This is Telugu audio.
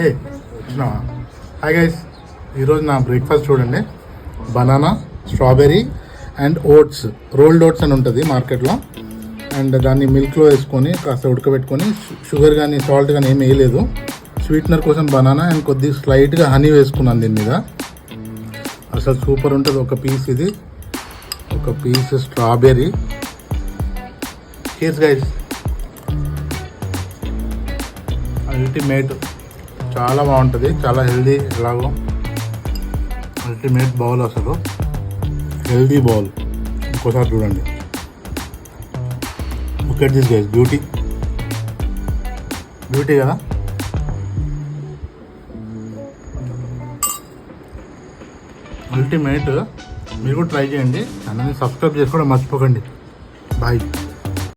ఏ వచ్చినావా? హాయ్ గైస్, ఈరోజు నా బ్రేక్ఫాస్ట్ చూడండి. Banana, strawberry and oats, rolled oats అని ఉంటుంది మార్కెట్లో. అండ్ దాన్ని మిల్క్లో వేసుకొని కాస్త ఉడకబెట్టుకొని, షుగర్ కానీ సాల్ట్ కానీ ఏమి వేయలేదు. స్వీట్నర్ కోసం బనానా అండ్ కొద్దిగా స్లైట్గా హనీ వేసుకున్నాను దీని మీద. అసలు సూపర్ ఉంటుంది. ఒక పీస్ ఇది, ఒక పీస్ స్ట్రాబెర్రీ. కేస్ గైస్, అల్టిమేట్, చాలా బాగుంటుంది, చాలా హెల్దీ. ఎలాగో అల్టిమేట్ బౌల్, అసలు హెల్దీ బౌల్. ఇంకోసారి చూడండి. Look at this guys, beauty beauty కదా. అల్టిమేట్. మీరు కూడా ట్రై చేయండి. ఛానల్ని సబ్స్క్రైబ్ చేసుకోవడం మర్చిపోకండి. బాయ్.